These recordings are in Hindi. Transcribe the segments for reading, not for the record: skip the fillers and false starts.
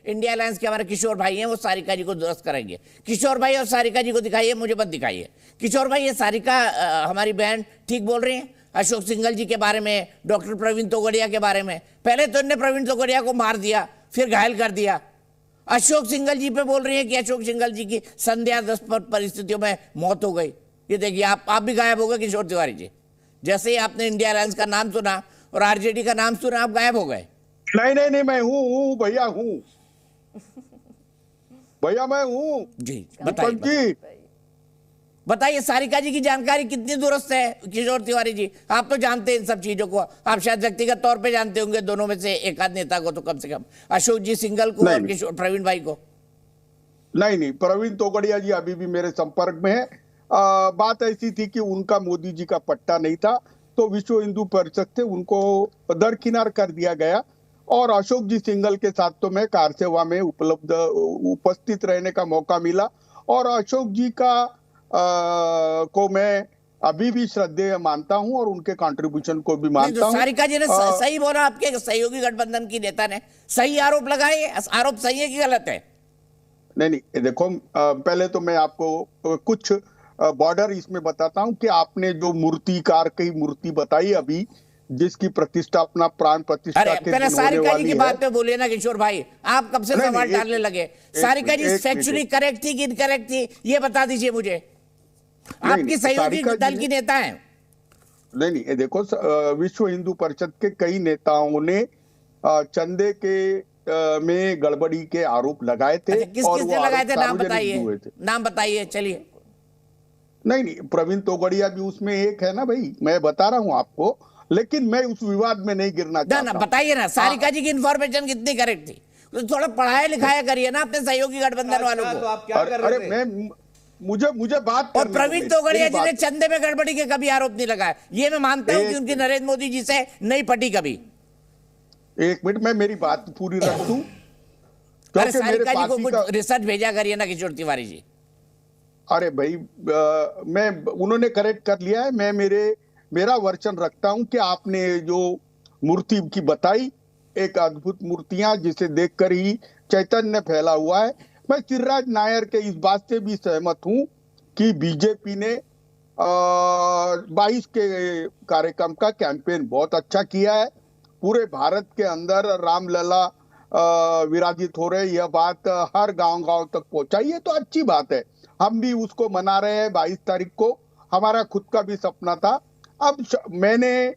इंडिया अलायंस के हमारे किशोर भाई हैं, वो सारिका जी को दुरुस्त करेंगे। किशोर भाई और सारिका जी को दिखाइए, मुझे मत दिखाइए। किशोर भाई, ये सारिका हमारी बहन ठीक बोल रही है अशोक सिंघल जी के बारे में, डॉक्टर प्रवीण तोगड़िया के बारे में? पहले तो इन्होंने प्रवीण तोगड़िया को मार दिया, फिर घायल कर दिया। अशोक सिंघल जी पे बोल रही है कि अशोक सिंघल जी की संदेहास्पद परिस्थितियों में मौत हो गई। ये देखिए, आप भी गायब हो गए किशोर तिवारी जी। जैसे ही आपने इंडिया अलायंस का नाम सुना और आरजेडी का नाम सुना, आप गायब हो गए। नहीं नहीं नहीं, मैं हूँ भैया, हूँ भैया, मैं हूँ जी। बताइए सारिका जी की जानकारी कितनी दुरुस्त है किशोर तिवारी जी? आप तो जानते हैं इन सब चीजों को, आप शायद व्यक्तिगत तौर पे जानते होंगे दोनों में से एक आध नेता को तो कम से कम, अशोक जी सिंघल को और किशोर प्रवीण भाई को। नहीं, प्रवीण तोगड़िया जी अभी भी मेरे संपर्क में है। बात ऐसी थी कि उनका मोदी जी का पट्टा नहीं था, तो विश्व हिंदू परिषद से उनको दरकिनार कर दिया गया। और अशोक जी सिंघल के साथ तो मैं कार सेवा में उपस्थित रहने का मौका मिला, और अशोक जी का को मैं अभी भी श्रद्धेय मानता हूं और उनके कंट्रीब्यूशन को भी मानता हूं। सारिका जी ने सही बोला, आपके सहयोगी गठबंधन की नेता ने सही आरोप लगाए। आरोप सही है कि गलत है? नहीं, देखो, पहले तो मैं आपको कुछ बॉर्डर इसमें बताता हूं कि आपने जो मूर्तिकार की मूर्ति बताई अभी, जिसकी प्रतिष्ठा अपना प्राण प्रतिष्ठा के पहले सारिका जी की बात पे बोलिए ना किशोर भाई, आप कब से सवाल डालने लगे? सारिका जी फैक्चुअली करेक्ट थी कि इनकरेक्ट थी, ये बता दीजिए मुझे। आपकी सहयोगी दल की नेता है। नहीं, देखो, विश्व हिंदू परिषद के कई नेताओं ने चंदे के में गड़बड़ी के आरोप लगाए थे। किस किस ने लगाए थे? नाम बताइए, नाम बताइए। चलिए। नहीं, प्रवीण तोगड़िया भी उसमें एक है ना भाई, मैं बता रहा हूं आपको, लेकिन मैं उस विवाद में नहीं गिरना चाहता हूं। बताइए ना, सारिका जी की इन्फॉर्मेशन कितनी करेक्ट थी? तो थोड़ा पढ़ाया लिखाया करिए ना अपने सहयोगी गठबंधन वालों को। तो आप क्या कर रहे थे? मैं मुझे बात और प्रवीण तोगड़िया जी ने चंदे में गड़बड़ी के कभी आरोप नहीं लगाया, ये मैं मानता हूं कि उनकी नरेंद्र मोदी जी से नहीं पटी कभी। एक मिनट, मैं मेरी बात पूरी रख दूं। अरे सारिका जी को कुछ रिसर्च भेजा करिए ना किशोर तिवारी जी। अरे भाई, उन्होंने करेक्ट कर लिया है। मैं मेरा वर्चन रखता हूं कि आपने जो मूर्ति की बताई, एक अद्भुत मूर्तियां जिसे देखकर ही चैतन्य फैला हुआ है। मैं सिर्राज नायर के इस बात से भी सहमत हूं कि बीजेपी ने 22 के कार्यक्रम का कैंपेन बहुत अच्छा किया है। पूरे भारत के अंदर रामलला विराजित हो रहे, यह बात हर गांव-गांव तक पहुंचाई है, तो अच्छी बात है। हम भी उसको मना रहे हैं 22 तारीख को। हमारा खुद का भी सपना था। अब मैंने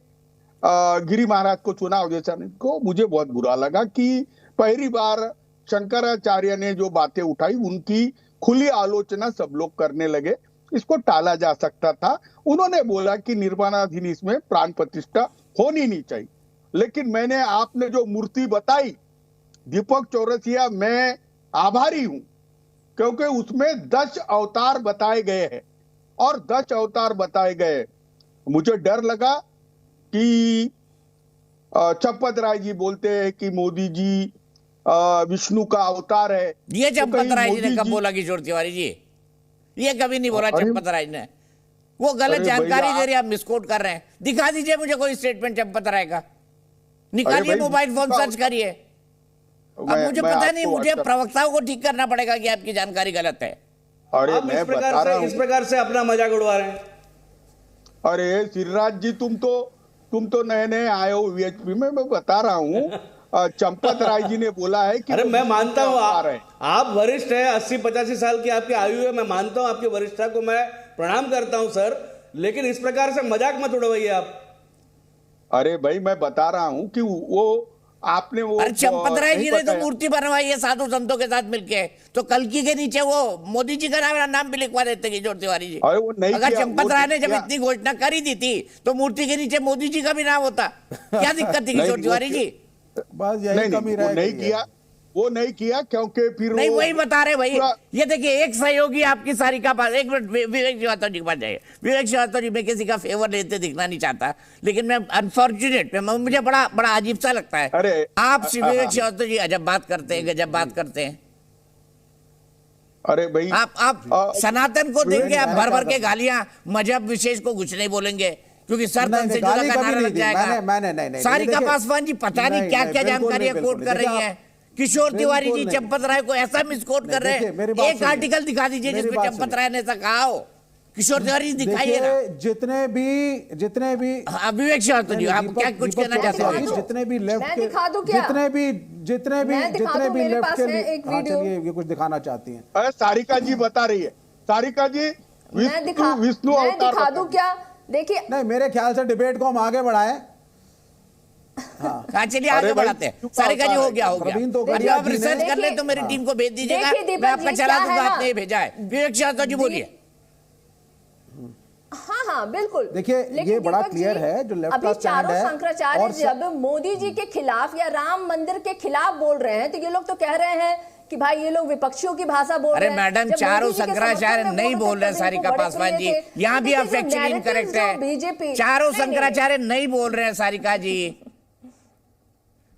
गिरी महाराज को चुनाव जैसा को मुझे बहुत बुरा लगा कि पहली बार शंकराचार्य ने जो बातें उठाई, उनकी खुली आलोचना सब लोग करने लगे। इसको टाला जा सकता था। उन्होंने बोला कि निर्माणाधीन इसमें प्राण प्रतिष्ठा होनी नहीं चाहिए, लेकिन मैंने आपने जो मूर्ति बताई दीपक चौरसिया, मैं आभारी हूं, क्योंकि उसमें 10 अवतार बताए गए हैं, और 10 अवतार बताए गए। मुझे डर लगा कि चंपत राय जी बोलते हैं कि मोदी जी विष्णु का अवतार है। ये चंपत राय जी ने कब बोला किशोर तिवारी जी? ये कभी नहीं बोला चंपत राय ने। वो गलत जानकारी दे रहे, आप मिसकोट कर रहे हैं। दिखा दीजिए मुझे कोई स्टेटमेंट चंपत राय का, निकालिए मोबाइल फोन, सर्च करिए। अब मुझे पता नहीं, मुझे प्रवक्ताओं को ठीक करना पड़ेगा कि आपकी जानकारी गलत है। अरे आप इस प्रकार से अपना मजाक उड़वा रहे हैं। अरे सिर्राज जी, तुम तो नए आए हो वीएचपी में, मैं बता रहा हूँ। चंपत राय जी ने बोला है कि अरे मैं मानता हूँ आप वरिष्ठ है, 80-85 साल की आपकी आयु है, मैं मानता हूँ आपकी वरिष्ठता को, मैं प्रणाम करता हूँ सर, लेकिन इस प्रकार से मजाक मत उड़वाइए आप। अरे भाई, मैं बता रहा हूँ कि वो आपने वो, अरे चंपत राय जी ने तो मूर्ति बनवाई है साधु संतों के साथ मिलके, तो कलकी के नीचे वो मोदी जी का नाम भी लिखवा देते किशोर तिवारी जी। अगर चंपत राय ने जब इतनी घोषणा कर ही दी थी तो मूर्ति के नीचे मोदी जी का भी नाम होता, क्या दिक्कत थी किशोर तिवारी जी? बस यही कमी रह गई है। वो नहीं किया क्योंकि फिर नहीं, वही बता रहे भाई। ये देखिए, एक सहयोगी आपकी सारिका पास, एक मिनट, विवेक श्रीवास्तव जी के पास जाइए। विवेक श्रीवास्तव जी, मैं किसी का फेवर लेते दिखना नहीं चाहता, लेकिन मैं अनफॉर्चुनेट, मुझे बड़ा अजीब सा लगता है। अरे आप विवेक श्रीवास्तव जी अजब बात करते हैं, गजब बात करते हैं। अरे भाई, आप सनातन को देंगे, आप भर भर के गालियां, मजहब विशेष को कुछ नहीं बोलेंगे, क्योंकि सर तन से जुड़ा का नारा लग जाएगा। सारिका पासवान जी पता नहीं क्या क्या जानकारियां कोट कर रही है किशोर तिवारी जी बिल्कुल नहीं। चंपत राय को ऐसा मिसकोट कर रहे देखिए, मेरी हैं, बात एक सुनिए। आर्टिकल दिखा दीजिए मेरी जिसमें बात चंपत सुनिए। राय ने ऐसा कहा हो। किशोर तिवारी जी दिखाइए ना। देखिए, जितने भी हाँ, विवेक श्रीवास्तव जी, आप क्या कुछ कहना चाहते हैं? जितने भी लेफ्ट मैं के, दिखा दूं क्या? जितने भी मेरे लेफ्ट पास के है लिए, एक हाँ, वीडियो। चलिए ये कुछ दिखाना चाहती हैं। अरे सारिका जी बता रही है, सारिका जी मैं दिखा विष्णु मैं अवतार दिखा दूं बताइए। क्या? देखिए, नहीं, मेरे ख्याल से डिबेट को हम आगे बढ़ाएं। हाँ, चलिए आगे अरे भाई, बढ़ाते हैं। चुप सारिका जी, हो होता गया है। हो गया। प्रवीण तो अभी गड़िया आप जी ने- रिसर्च कर ले तो मेरी देखिए, टीम को भेज दीजिएगा, देखिए, दीपक मैं आपका जी, चला क्या दूंगा, है आपने ना? ये भेजा है। विवेक श्रीवास्तव जी बोलिए। हाँ बिल्कुल। देखिए, लेकिन ये बड़ा दीपक क्लियर जी, है जो लेफ्ट अभी का स्टैंड चारों है। शंकराचार्य और जब मोदी जी के खिलाफ या राम मंदिर के खिलाफ बोल रहे हैं तो ये लोग तो कह रहे हैं कि भाई ये लोग विपक्षियों की भाषा बोल अरे रहे हैं। मैडम, जब चारों मोदी जी के शंकराचार्य समर्थन में नहीं वोट बोल रहे हैं, देते थे, सारिका इनको बड़े पासवान जी, प्रिय थे। यहाँ भी आप देखिए, जो फैक्चुअली narratives इनकरेक्ट जो है। बीजेपी चारों नहीं, नहीं, शंकराचार्य नहीं बोल रहे हैं सारिका जी,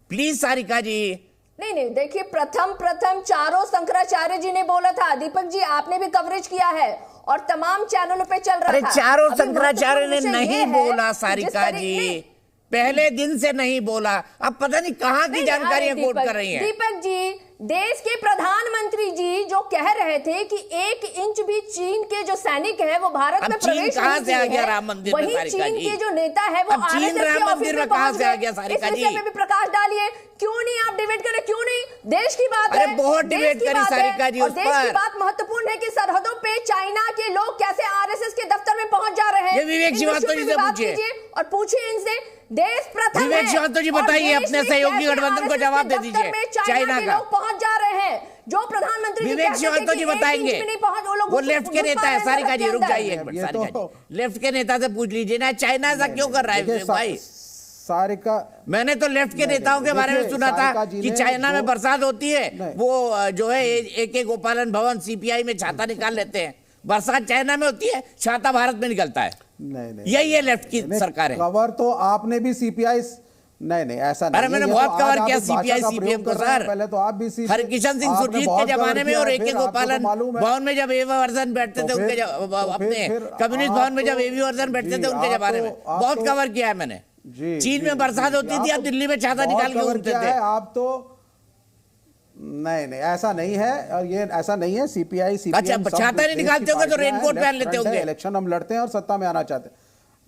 प्लीज सारिका जी। नहीं देखिए, प्रथम चारों शंकराचार्य जी ने बोला था। दीपक जी, आपने भी कवरेज किया है और तमाम चैनलों पे चल रहा अरे था। चारों अभी शंकराचार्य ने महत्वपूर्ण विषय नहीं ये है, बोला जिस सारिका तरीके- जी, पहले दिन से नहीं बोला। अब पता नहीं कहाँ की नहीं, जानकारियां अरे कोट दीपक- कर रही हैं। दीपक जी, देश के प्रधानमंत्री जी जो कह रहे थे कि 1 इंच भी चीन के जो सैनिक है वो भारत अब में चीन प्रवेश कहाँ नहीं से आ किए गया हैं। राम मंदिर में, वहीं सारिका चीन जी? के जो नेता है वो अब चीन RSS के राम ऑफिस मंदिर में में कहाँ पहुंच से आ गए। गया, सारिका इस विषय जी? पे भी प्रकाश डालिए। क्यों नहीं आप डिबेट करें? क्यों नहीं? देश की बात अरे है, बहुत देश डिबेट की करी बात है, सारिका जी और उस देश की पर। बात महत्वपूर्ण है कि सरहदों पे चाइना के लोग कैसे RSS के दफ्तर में पहुंच जा रहे हैं। ये विवेक इन श्रीवास्तव विषयों जी पे से बात पूछिए। कीजिए और पूछिए इनसे। देश प्रथम है। विवेक श्रीवास्तव जी और बताइए, देश अपने में सहयोगी कैसे गठबंधन को RSS जवाब के दे दीजिए। दफ्तर में चाइना चाइना के का लोग पहुंच जा रहे हैं। जो प्रधानमंत्री जी विवेक कहते थे श्रीवास्तव कि जी 1 इंच बताएंगे। भी नहीं पहुंच, वो लोग वो घुस- लेफ्ट के घुस नेता पा है। रहे हैं सारिका सरहद जी के रुक अंदर। जाइए एक मिनट, ये सारिका तो- जी, लेफ्ट के नेता से पूछ लीजिए ना, चाइना ऐसा क्यों कर रहा है देखिए, विवेक भाई? सारिका मैंने तो लेफ्ट के नहीं, नेताओं के बारे में देखिए, सुना था सारिका जी कि ने चाइना में जो- बरसात होती है, नहीं। वो जो है AK गोपालन भवन CPI में छाता निकाल लेते हैं। बरसात चाइना में होती है, छाता भारत में निकलता है। नहीं यही है लेफ्ट की नहीं, सरकार है। कवर तो आपने भी CPI नहीं ऐसा नहीं। अरे मैंने ये तो बहुत आज कवर आप किया इस भाषा CPI का CPM प्रयोग को कर रहे हैं। सर। पहले तो आप भी हरकिशन सिंह आपने सुरजीत बहुत के कवर जमाने में किया और है, AK फिर आपको तो गोपालन मालूम है। भवन में जब AV वर्धन बैठते तो थे उनके फिर अपने फिर कम्युनिस्ट आप भवन में जब तो- AV वर्धन बैठते जी, थे उनके आप जमाने तो- में आप बहुत तो- कवर किया है मैंने। जी, चीन जी, में बरसात जी, होती थी, आप अब तो दिल्ली में छाता बहुत निकाल के कवर घूमते किया थे। है, आप तो नहीं ऐसा नहीं है। और ये ऐसा नहीं है। CPI CPM अच्छा, सब छाता नहीं देश की निकालते होंगे तो पार्टियां हैं, रेनकोट पहन लेफ्ट लेते फ्रंट है, होंगे। इलेक्शन हम लड़ते हैं और सत्ता में आना चाहते हैं।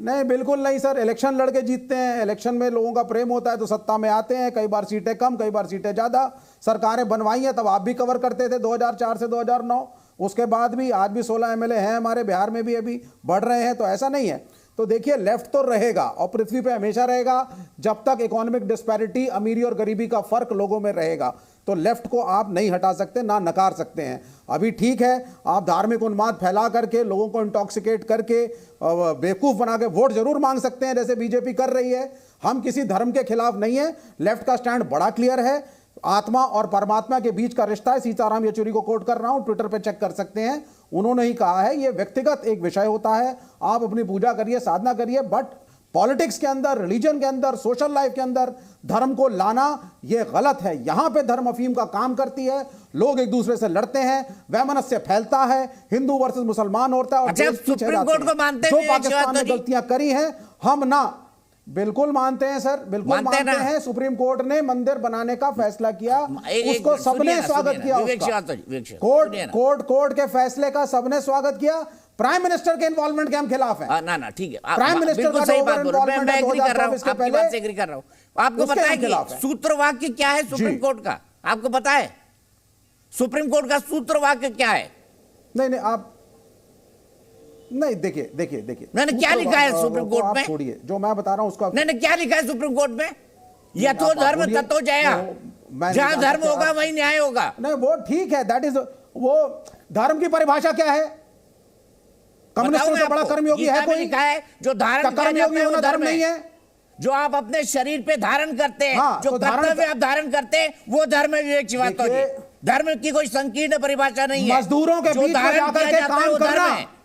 नहीं, बिल्कुल नहीं सर। इलेक्शन लड़के जीतते हैं। इलेक्शन में लोगों का प्रेम होता है तो सत्ता में आते हैं। कई बार सीटें कम, कई बार सीटें ज्यादा। सरकारें बनवाई हैं, तब आप भी कवर करते थे 2004 से 2009। उसके बाद भी आज भी 16 MLA हैं हमारे बिहार में भी, अभी बढ़ रहे हैं। तो ऐसा नहीं है। तो देखिए, लेफ्ट तो रहेगा और पृथ्वी पे हमेशा रहेगा जब तक इकोनॉमिक डिस्पैरिटी, अमीरी और गरीबी का फर्क लोगों में रहेगा। तो लेफ्ट को आप नहीं हटा सकते, ना नकार सकते हैं। अभी ठीक है, आप धार्मिक उन्माद फैला करके, लोगों को इंटॉक्सिकेट करके, बेवकूफ बना के वोट जरूर मांग सकते हैं, जैसे बीजेपी कर रही है। हम किसी धर्म के खिलाफ नहीं है। लेफ्ट का स्टैंड बड़ा क्लियर है। आत्मा और परमात्मा के बीच का रिश्ता है। सीताराम येचुरी को कोट कर रहा हूं, ट्विटर पे चेक कर सकते हैं। उन्होंने ही कहा है, यह व्यक्तिगत एक विषय होता है। आप अपनी पूजा करिए, साधना करिए, बट पॉलिटिक्स के अंदर, रिलीजन के अंदर, सोशल लाइफ के अंदर धर्म को लाना यह गलत है। यहां पे धर्म अफीम का काम करती है। लोग एक दूसरे से लड़ते हैं, वैमनस्य फैलता है, हिंदू वर्सेस मुसलमान होता है और अच्छा, देश पीछे सुप्रीम जाते कोर्ट हैं। को मानते जो हैं पाकिस्तान ने जी? गलतियां करी हैं, हम ना बिल्कुल मानते हैं सर, बिल्कुल मानते मानते हैं। हैं। सुप्रीम कोर्ट ने मंदिर बनाने का फैसला किया, एक उसको मिनट, सबने सुनिए ना, स्वागत सुनिए किया। ना, विवेक उसका। श्रीवास्तव जी, विवेक श्रीवास्तव, सुनिए ना। कोर्ट के फैसले का सबने स्वागत किया। प्राइम मिनिस्टर के इन्वॉल्वमेंट के हम खिलाफ हैं। ना ठीक है, प्राइम मिनिस्टर बिल्कुल का सही ओवर बात बोल रहे हो। मैं इन्वॉल्वमेंट एग्री कर रहा हूँ, 2024 के आपकी पहले, बात से एग्री कर रहा हूँ। आपको उसके पता है हम खिलाफ हैं। कि सूत्र वाक्य क्या है सुप्रीम जी। कोर्ट का? आपको पता है सुप्रीम कोर्ट का सूत्र वाक्य क्या है? नहीं आप नहीं, देखिए मैंने क्या लिखा है सुप्रीम कोर्ट में? छोड़िए, जो मैं बता रहा हूं उसका। नहीं क्या लिखा है सुप्रीम कोर्ट में? यथो आप धर्म बोलिए। ततो जया। मैं नहीं जहां जानता धर्म क्या होगा आप- वहीं न्याय होगा। नहीं, वो ठीक है, दैट इज वो धर्म की परिभाषा क्या है? कम्युनिस्टों बताऊं से मैं बड़ा आपको? कर्मयोगी गीता है में कोई? लिखा है जो धारण क्या किया कर्मयोगी जाता है वो होना धर्म धर्म नहीं है। है? जो आप अपने शरीर पे धारण करते हैं, हाँ, जो तो धारण- कर्तव्य आप धारण करते हैं, वो धर्म है विवेक श्रीवास्तव जी। देखिए, धर्म की कोई संकीर्ण परिभाषा नहीं है। मजदूरों के जो बीच में धारण जाकर किया के जाता है, काम वो धर्म करना। है।